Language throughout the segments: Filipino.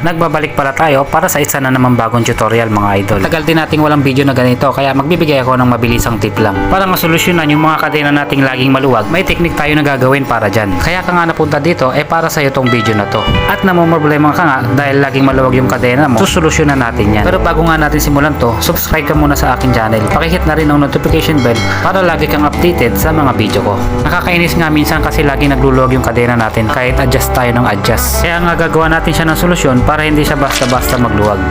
Nagbabalik pala tayo para sa isa na naman bagong tutorial mga idol. Tagal din nating walang video na ganito kaya magbibigay ako ng mabilisang tip lang. Para masolusyonan yung mga kadena nating laging maluwag, may teknik tayo na gagawin para dyan. Kaya ka nga napunta dito para sa iyo tong video na to. At namumroblema ka nga dahil laging maluwag yung kadena mo, susolusyonan natin yan. Pero bago nga natin simulan to, subscribe ka muna sa akin channel. Pakihit na rin ang notification bell para lagi kang updated sa mga video ko. Nakakainis nga minsan kasi laging nagluluwag yung kadena natin kahit adjust tayo ng adjust. Kaya nga gagawa natin siya ng solusyon para hindi siya basta-basta magluwag.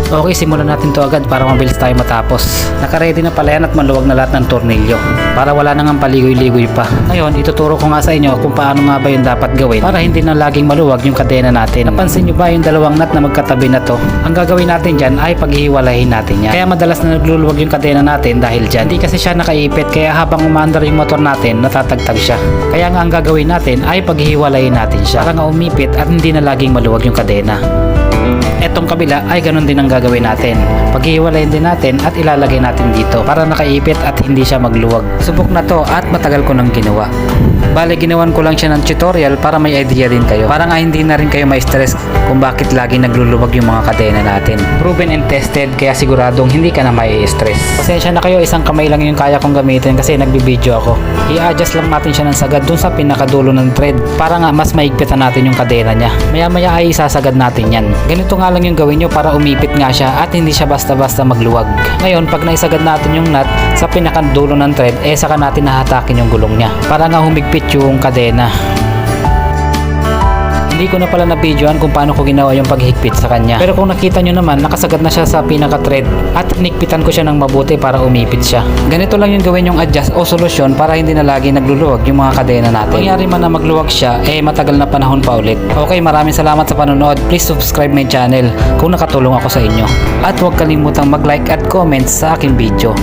Okay, simulan natin to agad para mabilis tayo matapos. Nakaready na pala yan at maluwag na lahat ng tornilyo para wala nang paligoy-ligoy pa. Ngayon, ituturo ko nga sa inyo kung paano nga ba yung dapat gawin para hindi na laging maluwag yung kadena natin. Napansin nyo ba yung dalawang nut na magkatabi na to? Ang gagawin natin dyan ay paghihiwalayin natin yan. Kaya madalas na nagluluwag yung kadena natin dahil dyan. Hindi kasi siya nakaipit kaya habang umaandar yung motor natin, natatagtag siya. Kaya nga ang gagawin natin ay paghihiwalayin natin siya para nga umipit at hindi na laging maluwag yung kadena. Etong kabila ay ganun din ang gagawin natin. Paghihiwalayin din natin at ilalagay natin dito para nakaipit at hindi siya magluwag. Subok na to at matagal ko nang ginawa. Bale, ginawan ko lang siya ng tutorial para may idea din kayo. Para nga hindi na rin kayo ma-stress kung bakit lagi nagluluwag yung mga kadena natin. Proven and tested kaya siguradong hindi ka na mai-stress. Pasensya na kayo, isang kamay lang yung kaya kong gamitin kasi nagbibideo ako. I-adjust lang natin siya ng sagad dun sa pinakadulo ng thread para nga mas maigpitan natin yung kadena niya. Maya-maya ay isasagad natin yan. Ganito nga lang yung gawin nyo para umipit nga siya at hindi siya basta-basta magluwag. Ngayon, pag naisagad natin yung nut sa pinakadulo ng thread, saka natin nahatakin yung gulong niya para nga humigpit yung kadena. Hindi ko na pala na-videoan kung paano ko ginawa yung paghigpit sa kanya. Pero kung nakita nyo naman, nakasagad na siya sa pinaka-thread at hinigpitan ko siya ng mabuti para umipit siya. Ganito lang yung gawin yung adjust o solusyon para hindi na lagi nagluluwag yung mga kadena natin. Kung nangyari man na magluwag siya, matagal na panahon pa ulit. Okay, maraming salamat sa panonood. Please subscribe my channel kung nakatulong ako sa inyo. At huwag kalimutang mag-like at comment sa aking video.